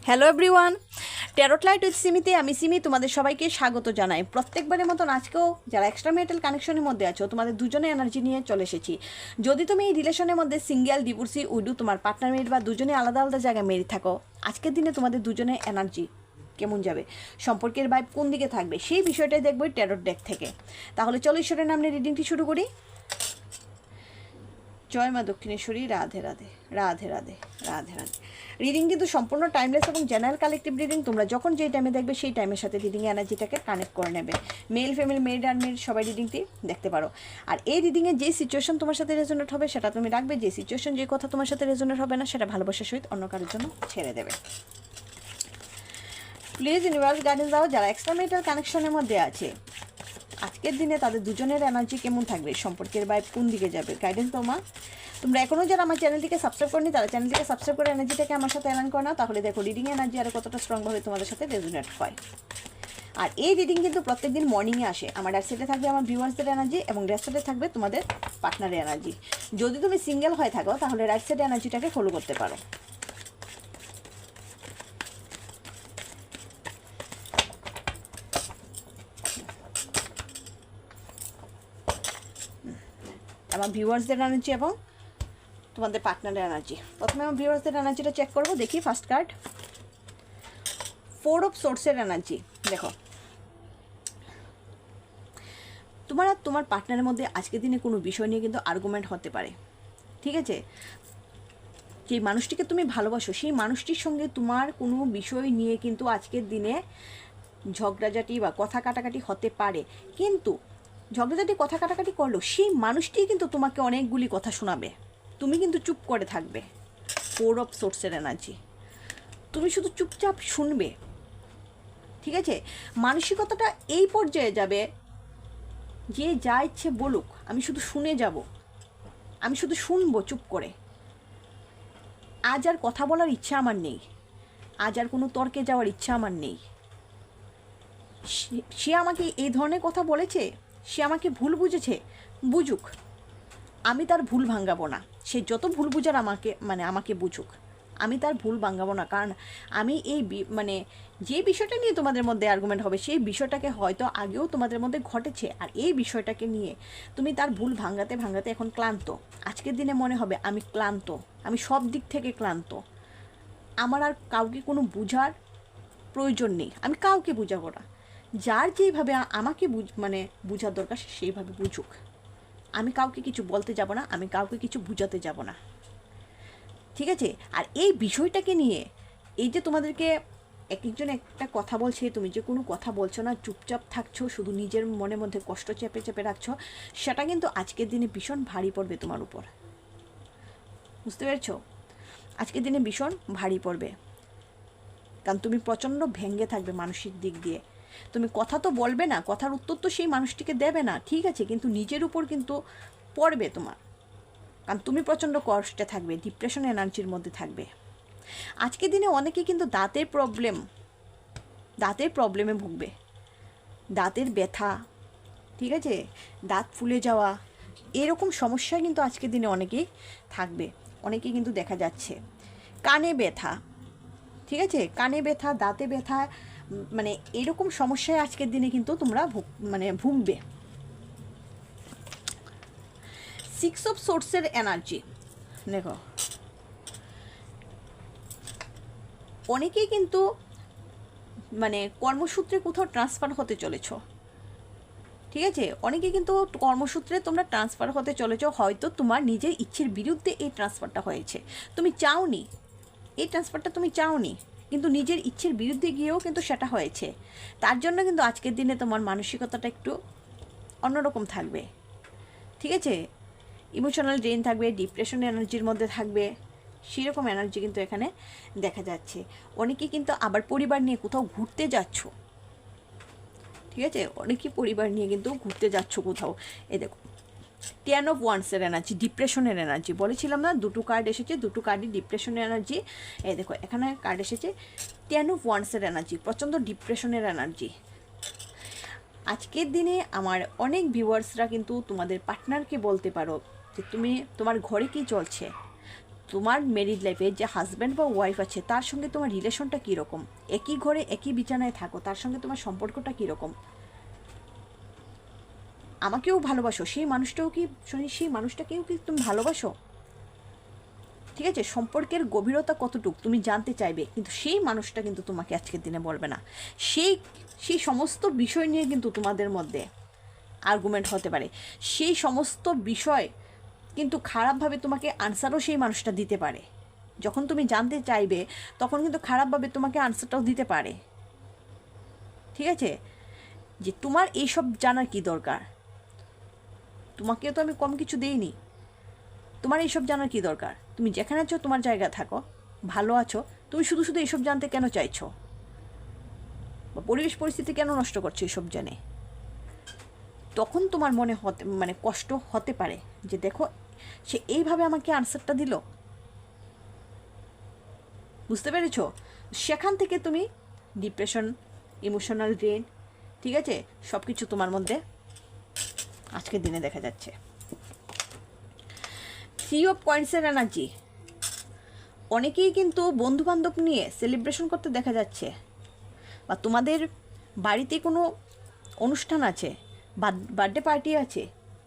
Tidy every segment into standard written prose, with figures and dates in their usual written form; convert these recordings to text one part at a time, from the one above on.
Hello everyone, tarot light with সিমিতে আমি সিমি তোমাদের সবাইকে স্বাগত জানাই। প্রত্যেকবারের মতন আজকেও যারা এক্সট্রা মেরিটাল কানেকশনের মধ্যে আছো তোমাদের দুজনে এনার্জি নিয়ে চলে এসেছি। যদি তুমি এই রিলেশনের মধ্যে সিঙ্গেল, ডিভোর্সি, উইডো, তোমার পার্টনার মেরিট বা দুজনে আলাদা আলাদা জায়গায় মেরিট থাকো, আজকের দিনে তোমাদের দুজনের এনার্জি কেমন যাবে, সম্পর্কের ভাইব কোন দিকে থাকবে, সেই বিষয়টাই দেখবো ট্যারট ডেক থেকে। তাহলে চলো ঈশ্বরের নামে রিডিংটি শুরু করি। জয় মা দক্ষিণেশ্বরী, রাধে রাধে রাধে রাধে রাধে রাধে। রিডিং কিন্তু সম্পূর্ণ টাইমলেস এবং জেনারেল কালেকটিভ রিডিং। তোমরা যখন যেই টাইমে দেখবে সেই টাইমের সাথে রিডিং এনার্জিটাকে কানেক্ট করে নেবে। Mail, female, made are made সবাই রিডিংটি দেখতে পারো। আর এই রিডিংয়ে যে সিচুয়েশন তোমার সাথে রেজোনেট হবে সেটা তুমি রাখবে, যে সিচুয়েশন, যে কথা তোমার সাথে রেজোনেট হবে না সেটা ভালোবাসার সহিত অন্য কারোর জন্য ছেড়ে দেবে। প্লিজ ইউনিভার্স গাইডেন্স দাও যারা এক্সট্রা মেরিটাল কানেকশনের মধ্যে আছে, আজকের দিনে তাদের দুজনের এনার্জি কেমন থাকবে, সম্পর্কের ভাইব কোন দিকে যাবে, গাইডেন্স দাও মা। তোমরা এখনও যারা আমার চ্যানেলটিকে সাবস্ক্রাইব করনি তারা চ্যানেলটিকে সাবস্ক্রাইব করে এনার্জিটাকে আমার সাথে অ্যালাইন করো না, তাহলে দেখো রিডিং এনার্জি আরও কতটা স্ট্রংভাবে তোমাদের সাথে রেজোনেট হয়। আর এই রিডিং কিন্তু প্রত্যেকদিন মর্নিংয়ে আসে। আমার রাইট সাইডে থাকবে আমার ভিউয়ার্সদের এনার্জি এবং লেফট সাইডে থাকবে তোমাদের পার্টনারের এনার্জি। যদি তুমি সিঙ্গেল হয়ে থাকো তাহলে রাইট সাইডে এনার্জিটাকে ফলো করতে পারো। আমার ভিউয়ার্সদের এনার্জি এবং তোমাদের পার্টনারের এনার্জি। প্রথমে আমার ভিউয়ার্সদের এনার্জিটা চেক করবো। দেখি ফার্স্ট কার্ড, 4 অফ সোর্সের এনার্জি। দেখো, তোমার আর তোমার পার্টনারের মধ্যে আজকের দিনে কোনো বিষয় নিয়ে কিন্তু আর্গুমেন্ট হতে পারে, ঠিক আছে? যে মানুষটিকে তুমি ভালোবাসো সেই মানুষটির সঙ্গে তোমার কোনো বিষয় নিয়ে কিন্তু আজকের দিনে ঝগড়াঝাটি বা কথা কাটাকাটি হতে পারে। কিন্তু ঝগড়াঝাটি, কথা কাটাকাটি করলেও সেই মানুষটি কিন্তু তোমাকে অনেকগুলি কথা শোনাবে, তুমি কিন্তু চুপ করে থাকবে। 4 অফ সোর্সের এনার্জি, তুমি শুধু চুপচাপ শুনবে, ঠিক আছে? মানসিকতাটা এই পর্যায়ে যাবে যে যা ইচ্ছে বলুক আমি শুধু শুনে যাব, আমি শুধু শুনবো চুপ করে। আজ আর কথা বলার ইচ্ছা আমার নেই, আজ আর কোনো তর্কে যাওয়ার ইচ্ছা আমার নেই। সে আমাকে এই ধরনের কথা বলেছে, সে আমাকে ভুল বুঝেছে, বুঝুক, আমি তার ভুল ভাঙাবো না। সে যত ভুল বুঝার আমাকে বুঝুক, আমি তার ভুল ভাঙাবো না। কারণ আমি এই যে বিষয়টা নিয়ে তোমাদের মধ্যে আর্গুমেন্ট হবে সেই বিষয়টাকে হয়তো আগেও তোমাদের মধ্যে ঘটেছে, আর এই বিষয়টাকে নিয়ে তুমি তার ভুল ভাঙাতে ভাঙাতে এখন ক্লান্ত। আজকের দিনে মনে হবে আমি ক্লান্ত, আমি সব দিক থেকে ক্লান্ত, আমার আর কাউকে কোনো বুঝার প্রয়োজন নেই, আমি কাউকে বুঝাবো না। যার যেইভাবে আমাকে বুঝার দরকার সে সেইভাবে বুঝুক, আমি কাউকে কিছু বলতে যাব না, আমি কাউকে কিছু বুঝাতে যাব না, ঠিক আছে? আর এই বিষয়টাকে নিয়ে এই যে তোমাদেরকে এক একজন একটা কথা বলছে, তুমি যে কোনো কথা বলছো না, চুপচাপ থাকছো, শুধু নিজের মনের মধ্যে কষ্ট চেপে চেপে রাখছো, সেটা কিন্তু আজকের দিনে ভীষণ ভারী পড়বে তোমার উপর। বুঝতে পেরেছো? আজকের দিনে ভীষণ ভারী পড়বে, কারণ তুমি প্রচণ্ড ভেঙে থাকবে মানসিক দিক দিয়ে। তুমি কথা তো বলবে না, কথার উত্তর তো সেই মানুষটিকে দেবে না, ঠিক আছে, কিন্তু নিজের উপর কিন্তু পড়বে তোমার, কারণ তুমি প্রচণ্ড কষ্টে থাকবে, ডিপ্রেশন এনার্জির মধ্যে থাকবে। আজকের দিনে অনেকেই কিন্তু দাঁতের প্রবলেমে ভুগবে, দাঁতের ব্যথা, ঠিক আছে, দাঁত ফুলে যাওয়া, এরকম সমস্যা কিন্তু আজকের দিনে অনেকেই থাকবে, অনেকেই কিন্তু দেখা যাচ্ছে। কানে ব্যথা, ঠিক আছে, কানে ব্যথা, দাঁতে ব্যথা, এরকম সমস্যায় আজকের দিনে কিন্তু তোমরা ভুগবে। 6 অফ সোর্সের এনার্জি। দেখো, অনেকেই কিন্তু কর্মসূত্রে কোথাও ট্রান্সফার হতে চলেছ, ঠিক আছে? অনেকে কিন্তু কর্মসূত্রে তোমরা ট্রান্সফার হতে চলেছ, হয়তো তোমার নিজের ইচ্ছের বিরুদ্ধে এই ট্রান্সফারটা হয়েছে, তুমি চাওনি, এই ট্রান্সফারটা তুমি চাওনি, কিন্তু নিজের ইচ্ছের বিরুদ্ধে গিয়েও কিন্তু সেটা হয়েছে। তার জন্য কিন্তু আজকের দিনে তোমার মানসিকতাটা একটু অন্যরকম থাকবে, ঠিক আছে? ইমোশনাল ড্রেন থাকবে, ডিপ্রেশন এনার্জির মধ্যে থাকবে, সেরকম এনার্জি কিন্তু এখানে দেখা যাচ্ছে। অনেকে কিন্তু আবার পরিবার নিয়ে কোথাও ঘুরতে যাচ্ছ, ঠিক আছে, অনেকেই পরিবার নিয়ে কিন্তু ঘুরতে যাচ্ছ কোথাও। দেখো, 10 অফ ওয়ান্ডসের এনার্জি, ডিপ্রেশনের এনার্জি। বলেছিলাম না দুটো কার্ড এসেছে, দুটো কার্ডই ডিপ্রেশনের এনার্জি। দেখো, এখানে কার্ড এসেছে 10 অফ ওয়ান্ডসের এনার্জি, প্রচণ্ড ডিপ্রেশনের এনার্জি। আজকের দিনে আমার অনেক ভিউয়ার্সরা কিন্তু তোমাদের পার্টনারকে বলতে পারো যে তোমার ঘরে কি চলছে, তোমার ম্যারিড লাইফে যে হাজব্যান্ড বা ওয়াইফ আছে তার সঙ্গে তোমার রিলেশনটা কীরকম, একই ঘরে একই বিছানায় থাকো, তার সঙ্গে তোমার সম্পর্কটা কীরকম, আমাকেও ভালোবাসো, সেই মানুষটাকেও কি তুমি ভালোবাসো? ঠিক আছে, সম্পর্কের গভীরতা কতটুকু তুমি জানতে চাইবে, কিন্তু সেই মানুষটা কিন্তু তোমাকে আজকের দিনে বলবে না। সেই সেই সমস্ত বিষয় নিয়ে কিন্তু তোমাদের মধ্যে আর্গুমেন্ট হতে পারে, সেই সমস্ত বিষয় কিন্তু খারাপভাবে তোমাকে আনসারও সেই মানুষটা দিতে পারে। যখন তুমি জানতে চাইবে তখন কিন্তু খারাপভাবে তোমাকে আনসারটাও দিতে পারে। ঠিক আছে, যে তোমার এইসব জানার কি দরকার, তোমাকেও তো আমি কম কিছু দেইনি, তোমার এইসব জানার কি দরকার? তুমি যেখানে আছো তোমার জায়গা থাকো, ভালো আছো, তুমি শুধু শুধু এইসব জানতে কেন চাইছো, বা পরিবেশ পরিস্থিতি কেন নষ্ট করছো এইসব জেনে? তখন তোমার মনে কষ্ট হতে পারে যে দেখো সে এইভাবে আমাকে আনসারটা দিল, বুঝতে পেরেছো? সেখান থেকে তুমি ডিপ্রেশন, ইমোশনাল ড্রেন, ঠিক আছে, সব কিছু তোমার মধ্যে আজকের দিনে দেখা যাচ্ছে। 3 অফ কয়েন্সের এনার্জি, অনেকেই কিন্তু বন্ধুবান্ধব নিয়ে সেলিব্রেশন করতে দেখা যাচ্ছে, বা তোমাদের বাড়িতে কোনো অনুষ্ঠান আছে, বার্থডে পার্টি আছে,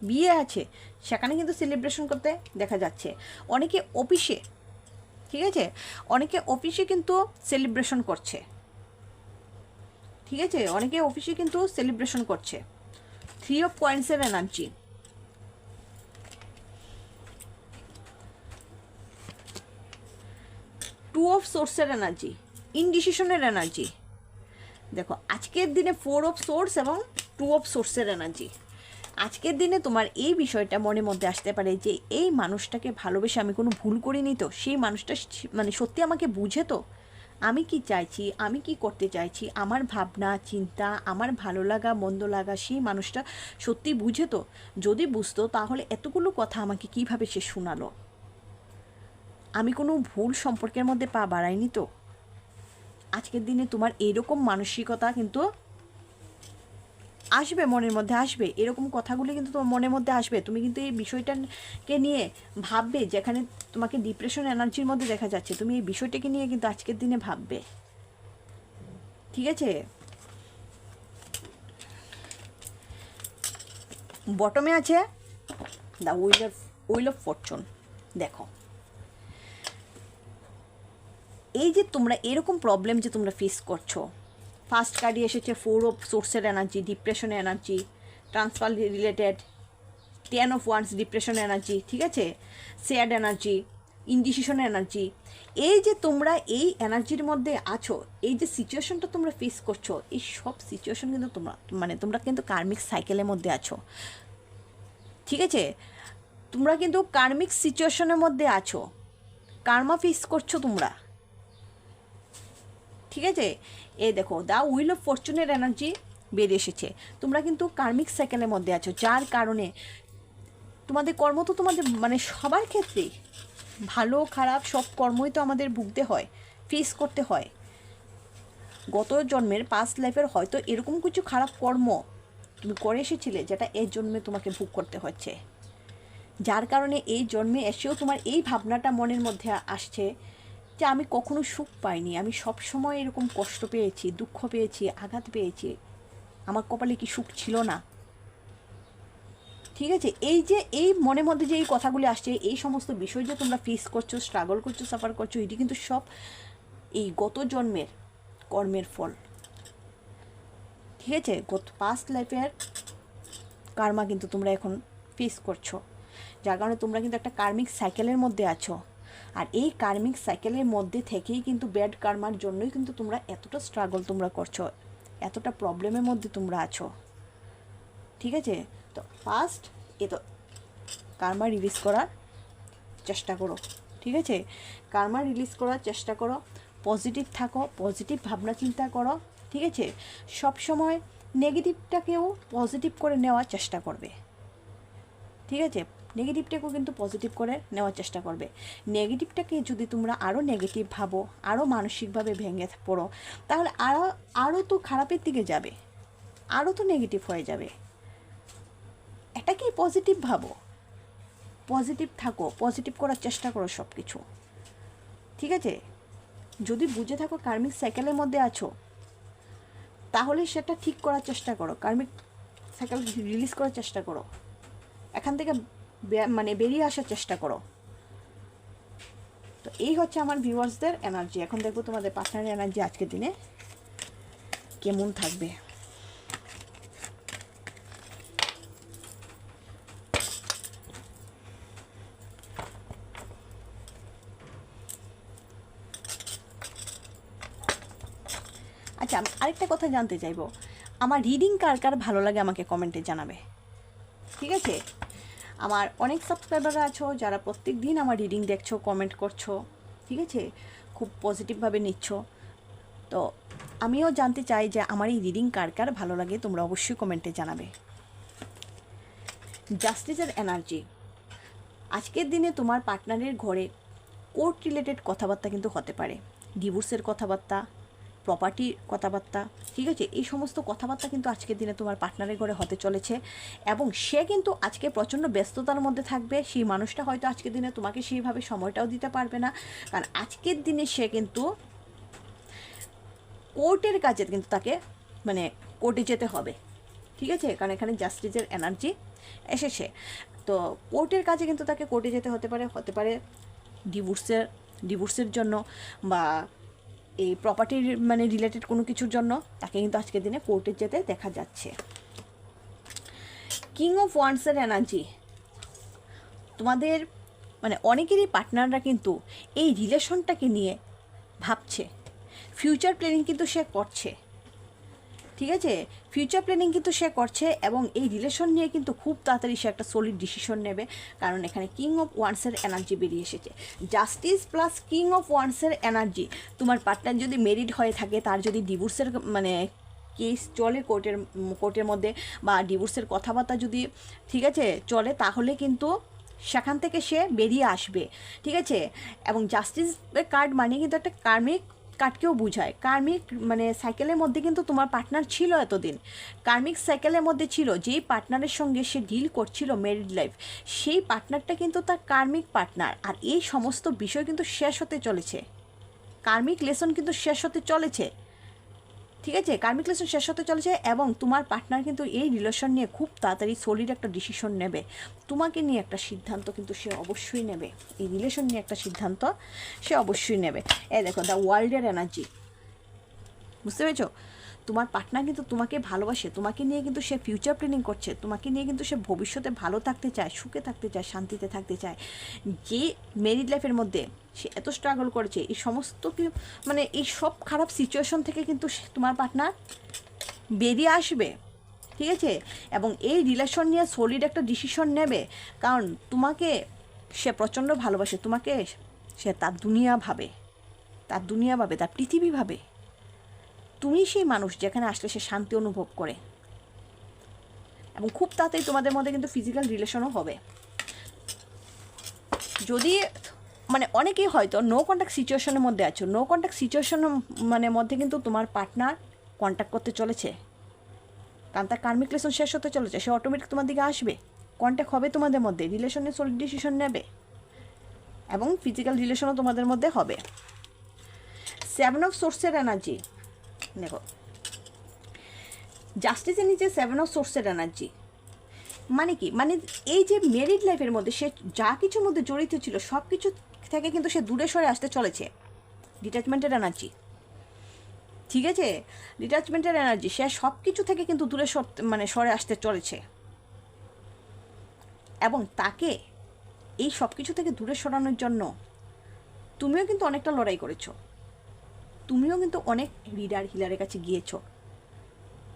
বিয়ে আছে, সেখানে কিন্তু সেলিব্রেশন করতে দেখা যাচ্ছে। অনেকে অফিসে, ঠিক আছে, অনেকে অফিসে কিন্তু সেলিব্রেশন করছে, ঠিক আছে, অনেকে অফিসে কিন্তু সেলিব্রেশন করছে। 3 অফ কয়েন্সের এনার্জি, 2 অফ সোর্সের এনার্জি, ইনডিসিশনের এনার্জি। দেখো আজকের দিনে 4 অফ সোর্স এবং 2 অফ সোর্সের এনার্জি। আজকের দিনে তোমার এই বিষয়টা মনের মধ্যে আসতে পারে যে এই মানুষটাকে ভালোবেসে আমি কোনো ভুল করিনি তো, সেই মানুষটা সত্যি আমাকে বুঝে তো, আমি কি চাইছি, আমি কি করতে চাইছি, আমার ভাবনা চিন্তা, আমার ভালো লাগা মন্দ লাগা, সেই মানুষটা সত্যি বুঝে তো? যদি বুঝতো তাহলে এতগুলো কথা আমাকে কিভাবে সে শোনালো? আমি কোনো ভুল সম্পর্কের মধ্যে পা বাড়াইনি তো? আজকের দিনে তোমার এরকম মানসিকতা কিন্তু আসবে, মনের মধ্যে আসবে, এরকম কথাগুলি কিন্তু তোমার মনের মধ্যে আসবে। তুমি কিন্তু এই বিষয়টাকে নিয়ে ভাববে, যেখানে তোমাকে ডিপ্রেশন এনার্জির মধ্যে দেখা যাচ্ছে, তুমি এই বিষয়টাকে নিয়ে কিন্তু আজকের দিনে ভাববে। ঠিক আছে, বটমে আছে দ্য হুইল অফ ফরচুন। দেখো এই যে তোমরা এরকম প্রবলেম যে তোমরা ফেস করছো, ফার্স্ট কার্ডে এসেছে 4 অফ সোর্সের এনার্জি, ডিপ্রেশনের energy, transfer related, 10 of wands depression energy, ঠিক আছে, স্যাড এনার্জি, ইনডিসিশনের এনার্জি। এই যে তোমরা এই এনার্জির মধ্যে আছো, এই যে সিচুয়েশনটা তোমরা ফেস করছো, এই সব সিচুয়েশন কিন্তু তোমরা কিন্তু কার্মিক সাইকেলের মধ্যে আছো। ঠিক আছে, তোমরা কিন্তু কার্মিক সিচুয়েশনের মধ্যে আছো, কার্মা ফেস করছো তোমরা। ঠিক আছে, এই দেখো দ্য হুইল অফ ফরচুনের এনার্জি বেরিয়ে এসেছে। তোমরা কিন্তু কার্মিক সাইকেলের মধ্যে আছো, যার কারণে তোমাদের কর্ম তো তোমাদের সবার ক্ষেত্রেই, ভালো খারাপ সব কর্মই তো আমাদের ভুগতে হয়, ফেস করতে হয়। গত জন্মের পাস্ট লাইফের হয়তো এরকম কিছু খারাপ কর্ম তুমি করে এসেছিলে যেটা এই জন্মে তোমাকে ভোগ করতে হচ্ছে, যার কারণে এই জন্মে এসেও তোমার এই ভাবনাটা মনের মধ্যে আসছে যে আমি কখনো সুখ পাইনি, আমি সব সময় এরকম কষ্ট পেয়েছি, দুঃখ পেয়েছি, আঘাত পেয়েছি, আমার কপালে কি সুখ ছিল না? ঠিক আছে, এই যে এই মনের মধ্যে যে এই কথাগুলি আসছে, এই সমস্ত বিষয় যে তোমরা ফেস করছো, স্ট্রাগল করছো, সাফার করছো, এটি কিন্তু সব এই গত জন্মের কর্মের ফল। ঠিক আছে, গত পাস্ট লাইফের কার্মা কিন্তু তোমরা এখন ফেস করছো, যার কারণে তোমরা কিন্তু একটা কার্মিক সাইকেলের মধ্যে আছো। আর এই কার্মিক সাইকেলের মধ্যে থেকেই কিন্তু ব্যাড কার্মার জন্যই কিন্তু তোমরা এতটা স্ট্রাগল তোমরা করছো, এতটা প্রবলেমের মধ্যে তোমরা আছো। ঠিক আছে, তো ফার্স্ট তো কার্মা রিলিজ করার চেষ্টা করো। ঠিক আছে, কার্মা রিলিজ করার চেষ্টা করো, পজিটিভ থাকো, পজিটিভ ভাবনা চিন্তা করো। ঠিক আছে, সব সময় নেগেটিভটাকেও পজিটিভ করে নেওয়ার চেষ্টা করবে। ঠিক আছে, নেগেটিভটাকেও কিন্তু পজিটিভ করে নেওয়ার চেষ্টা করবে। নেগেটিভটাকে যদি তোমরা আরও নেগেটিভ ভাবো, আরও মানসিকভাবে ভেঙে পড়ো, তাহলে আরও তো খারাপের দিকে যাবে, আরও তো নেগেটিভ হয়ে যাবে। এটাকেই পজিটিভ ভাবো। পজিটিভ থাকো, পজিটিভ করার চেষ্টা করো সব কিছু, ঠিক আছে? যদি বুঝে থাকো কার্মিক সাইকেলের মধ্যে আছো, তাহলে সেটা ঠিক করার চেষ্টা করো, কার্মিক সাইকেল রিলিজ করার চেষ্টা করো, এখান থেকে মানে বেরিয়ে আসার চেষ্টা করো। তো এই হচ্ছে আমার ভিউয়ার্সদের এনার্জি। এখন দেখবো তোমাদের পার্টনারের এনার্জি আজকের দিনে কেমন থাকবে। আচ্ছা, আরেকটা কথা জানতে চাইবো, আমার রিডিং কার কার ভালো লাগে আমাকে কমেন্টে জানাবে, ঠিক আছে? আমার অনেক সাবস্ক্রাইবাররা আছো যারা প্রত্যেক দিন আমার রিডিং দেখছো, কমেন্ট করছো, ঠিক আছে, খুব পজিটিভভাবে নিচ্ছ। তো আমিও জানতে চাই যে আমার এই রিডিং কার কার ভালো লাগে, তোমরা অবশ্যই কমেন্টে জানাবে। জাস্টিসের এনার্জি, আজকের দিনে তোমার পার্টনারের ঘরে কোর্ট রিলেটেড কথাবার্তা কিন্তু হতে পারে, ডিভোর্সের কথাবার্তা, প্রপার্টির কথাবার্তা, ঠিক আছে? এই সমস্ত কথাবার্তা কিন্তু আজকের দিনে তোমার পার্টনারের ঘরে হতে চলেছে, এবং সে কিন্তু আজকে প্রচণ্ড ব্যস্ততার মধ্যে থাকবে। সেই মানুষটা হয়তো আজকের দিনে তোমাকে সেইভাবে সময়টাও দিতে পারবে না, কারণ আজকের দিনে সে কিন্তু কোর্টের কাজে কিন্তু তাকে মানে কোর্টে যেতে হবে, ঠিক আছে? কারণ এখানে জাস্টিসের এনার্জি এসেছে। তো কোর্টের কাজে কিন্তু তাকে কোর্টে যেতে হতে পারে ডিভোর্সের জন্য, বা এই প্রপার্টির মানে রিলেটেড কোনো কিছুর জন্য তাকে কিন্তু আজকের দিনে কোর্টে যেতে দেখা যাচ্ছে। কিং অফ ওয়ান্ডসের এনার্জি, তোমাদের মানে অনেকেরই পার্টনাররা কিন্তু এই রিলেশনটাকে নিয়ে ভাবছে, ফিউচার প্ল্যানিং কিন্তু সে করছে, ঠিক আছে? ফিউচার প্ল্যানিং কিন্তু সে করছে, এবং এই রিলেশন নিয়ে কিন্তু খুব তাড়াতাড়ি সে একটা সলিড ডিসিশন নেবে, কারণ এখানে কিং অফ ওয়ান্ডসের এনার্জি বেরিয়ে এসেছে। জাস্টিস প্লাস কিং অফ ওয়ান্ডসের এনার্জি, তোমার পার্টনার যদি মেরিড হয়ে থাকে, তার যদি ডিভোর্সের মানে কেস চলে কোর্টের মধ্যে, বা ডিভোর্সের কথাবার্তা যদি, ঠিক আছে, চলে, তাহলে কিন্তু সেখান থেকে সে বেরিয়ে আসবে, ঠিক আছে? এবং জাস্টিস কার্ড মানে কিন্তু একটা কার্মিক কার্ডকেও বোঝায়। কার্মিক মানে সাইকেলের মধ্যে কিন্তু তোমার পার্টনার ছিল এতদিন, কার্মিক সাইকেলের মধ্যে ছিল, যেই পার্টনারের সঙ্গে সে ডিল করছিল মেরিড লাইফ, সেই পার্টনারটা কিন্তু তার কার্মিক পার্টনার। আর এই সমস্ত বিষয় কিন্তু শেষ হতে চলেছে, কার্মিক লেসন কিন্তু শেষ হতে চলেছে, ঠিক আছে? কার্মিক লেসন শেষ হতে চলেছে, এবং তোমার পার্টনার কিন্তু এই রিলেশন নিয়ে খুব তাড়াতাড়ি সলিড একটা ডিসিশন নেবে, তোমাকে নিয়ে একটা সিদ্ধান্ত কিন্তু সে অবশ্যই নেবে, এই রিলেশন নিয়ে একটা সিদ্ধান্ত সে অবশ্যই নেবে। দেখো দ্য ওয়ার্ল্ডের এনার্জি, বুঝতে পেরেছো? তোমার পার্টনার কিন্তু তোমাকে ভালোবাসে, তোমাকে নিয়ে কিন্তু সে ফিউচার প্ল্যানিং করছে, তোমাকে নিয়ে কিন্তু সে ভবিষ্যতে ভালো থাকতে চায়, সুখে থাকতে চায়, শান্তিতে থাকতে চায়। যে মেরিড লাইফের মধ্যে সে এত স্ট্রাগল করেছে, এই সমস্ত মানে এই সব খারাপ সিচুয়েশন থেকে কিন্তু তোমার পার্টনার বেরিয়ে আসবে, ঠিক আছে? এবং এই রিলেশন নিয়ে সলিড একটা ডিসিশন নেবে, কারণ তোমাকে সে প্রচণ্ড ভালোবাসে, তোমাকে সে তার দুনিয়া ভাবে, তার পৃথিবী ভাবে। তুমি সেই মানুষ যেখানে আসলে সে শান্তি অনুভব করে, এবং খুব তাড়াতাড়ি তোমাদের মধ্যে কিন্তু ফিজিক্যাল রিলেশনও হবে। যদি মানে অনেকেই হয়তো নো কন্ট্যাক্ট সিচুয়েশনের মধ্যে আছো, নো কন্ট্যাক্ট সিচুয়েশনের মানে মধ্যে কিন্তু তোমার পার্টনার কন্ট্যাক্ট করতে চলেছে, কারণ তার কার্মিক রিলেশন শেষ হতে চলেছে, সে অটোমেটিক তোমার দিকে আসবে, কন্ট্যাক্ট হবে তোমাদের মধ্যে, রিলেশনে সলিড ডিসিশন নেবে, এবং ফিজিক্যাল রিলেশনও তোমাদের মধ্যে হবে। 7 অফ সোর্সের এনার্জি, দেখো জাস্টিসের নিচে 7 অফ সোর্সের এনার্জি মানে কি, মানে এই যে মেরিড লাইফের মধ্যে সে যা কিছুর মধ্যে জড়িত ছিল সব কিছু থেকে কিন্তু সে দূরে সরে আসতে চলেছে, ডিট্যাচমেন্টের এনার্জি, ঠিক আছে? ডিট্যাচমেন্টের এনার্জি, সে সব কিছু থেকে কিন্তু দূরে মানে সরে আসতে চলেছে, এবং তাকে এই সব কিছু থেকে দূরে সরানোর জন্য তুমিও কিন্তু অনেকটা লড়াই করেছো, তুমিও কিন্তু অনেক রিডার হিলারের কাছে গিয়েছো,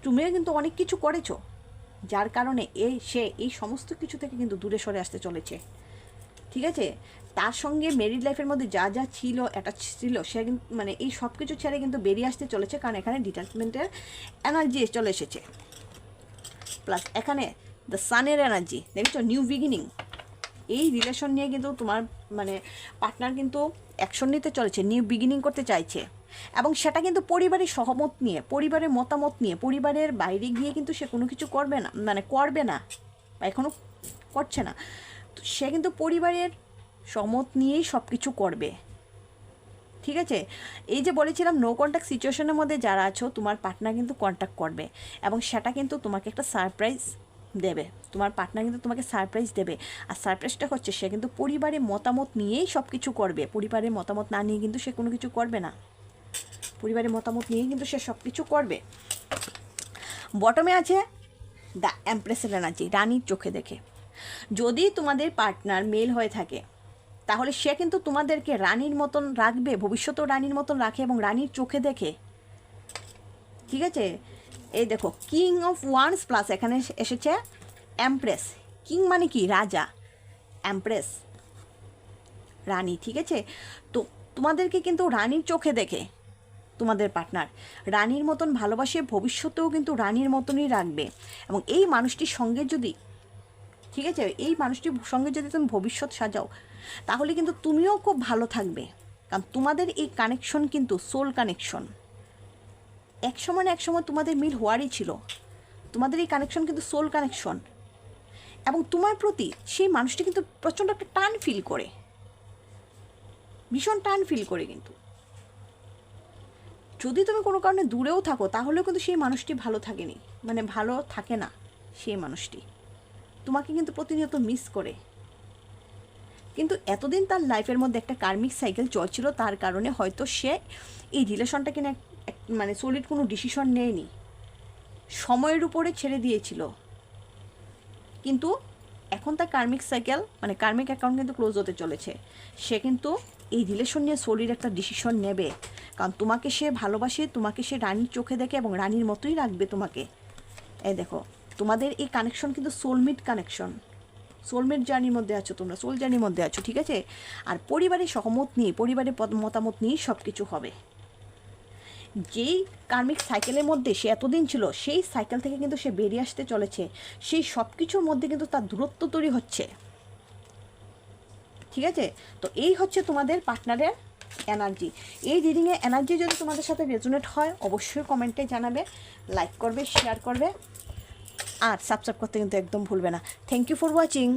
তুমিও কিন্তু অনেক কিছু করেছো, যার কারণে সে এই সমস্ত কিছু থেকে কিন্তু দূরে সরে আসতে চলেছে, ঠিক আছে? তার সঙ্গে মেরিড লাইফের মধ্যে যা যা ছিল অ্যাটাচ ছিল, সে কিন্তু মানে এই সব কিছু ছেড়ে কিন্তু বেরিয়ে আসতে চলেছে, কারণ এখানে ডিট্যাচমেন্টের এনার্জি চলে এসেছে। প্লাস এখানে দ্য সানের এনার্জি, দেখছো নিউ বিগিনিং, এই রিলেশন নিয়ে কিন্তু তোমার মানে পার্টনার কিন্তু অ্যাকশন নিতে চলেছে, নিউ বিগিনিং করতে চাইছে, এবং সেটা কিন্তু পরিবারের সহমত নিয়ে, পরিবারের মতামত নিয়ে, পরিবারের বাইরে গিয়ে কিন্তু সে কোনো কিছু করবে না, বা এখনও করছে না, সে কিন্তু পরিবারের সম্মত নিয়েই সব কিছু করবে, ঠিক আছে। এই যে বলেছিলাম নো কন্ট্যাক্ট সিচুয়েশনের মধ্যে যারা আছো, তোমার পার্টনার কিন্তু কন্ট্যাক্ট করবে এবং সেটা কিন্তু তোমাকে একটা সারপ্রাইজ দেবে। তোমার পার্টনার কিন্তু তোমাকে সারপ্রাইজ দেবে, আর সারপ্রাইজটা হচ্ছে সে কিন্তু পরিবারের মতামত নিয়েই সব কিছু করবে। পরিবারের মতামত না নিয়ে কিন্তু সে কোনো কিছু করবে না, পরিবারের মতামত নিয়েই কিন্তু সে সব কিছু করবে। বটমে আছে দ্য এমপ্রেসের এনার্জি, রানীর চোখে দেখে। যদি তোমাদের পার্টনার মেল হয়ে থাকে তাহলে সে কিন্তু তোমাদেরকে রানীর মতন রাখবে, ভবিষ্যতেও রানীর মতন রাখে এবং রানীর চোখে দেখে, ঠিক আছে। এই দেখো কিং অফ ওয়ান্স প্লাস এখানে এসেছে এমপ্রেস। কিং মানে কি? রাজা, এমপ্রেস রানী, ঠিক আছে। তো তোমাদেরকে কিন্তু রানীর চোখে দেখে তোমাদের পার্টনার রানীর মতন ভালোবাসে, ভবিষ্যতেও কিন্তু রানীর মতনই রাখবে। এবং এই মানুষটির সঙ্গে যদি, ঠিক আছে, এই মানুষটির সঙ্গে যদি তুমি ভবিষ্যৎ সাজাও তাহলে কিন্তু তুমিও খুব ভালো থাকবে। কারণ তোমাদের এই কানেকশন কিন্তু সোল কানেকশন, এক সময় না এক সময় তোমাদের মিল হওয়ারই ছিল। তোমাদের এই কানেকশন কিন্তু সোল কানেকশন, এবং তোমার প্রতি সেই মানুষটি কিন্তু প্রচণ্ড একটা টান ফিল করে, ভীষণ টান ফিল করে। কিন্তু যদি তুমি কোনো কারণে দূরেও থাকো তাহলেও কিন্তু সেই মানুষটি ভালো থাকেনি, মানে ভালো থাকে না। সেই মানুষটি তোমাকে কিন্তু প্রতিনিয়ত মিস করে। কিন্তু এতদিন তার লাইফের মধ্যে একটা কার্মিক সাইকেল চলছিল, তার কারণে হয়তো সে এই রিলেশনটাকে না মানে সলিড কোনো ডিসিশন নেয়নি, সময়ের উপরে ছেড়ে দিয়েছিল। কিন্তু এখন তার কার্মিক সাইকেল মানে কার্মিক অ্যাকাউন্ট কিন্তু ক্লোজ হতে চলেছে। সে কিন্তু এই রিলেশন নিয়ে সলিড একটা ডিসিশন নেবে, কারণ তোমাকে সে ভালোবাসে, তোমাকে সে রানীর চোখে দেখে এবং রানীর মতোই রাখবে তোমাকে। এই দেখো তোমাদের এই কানেকশন কিন্তু সোলমেট কানেকশন, সোলমেট জার্নির মধ্যে আছো তোমরা, সোল জার্নির মধ্যে আছো, ঠিক আছে। আর পরিবারের সহমত নিয়ে, পরিবারের মতামত নিয়েই সব কিছু হবে। যেই কার্মিক সাইকেলের মধ্যে সে এতদিন ছিল, সেই সাইকেল থেকে কিন্তু সে বেরিয়ে আসতে চলেছে। সেই সব কিছুর মধ্যে কিন্তু তার দূরত্ব তৈরি হচ্ছে, ঠিক আছে। তো এই হচ্ছে তোমাদের পার্টনারের এনার্জি। এই রিডিংয়ে এনার্জি যদি তোমাদের সাথে রেজোনেট হয় অবশ্যই কমেন্টে জানাবে, লাইক করবে, শেয়ার করবে, আর সাবস্ক্রাইব করতে কিন্তু একদম ভুলবে না। Thank you for watching.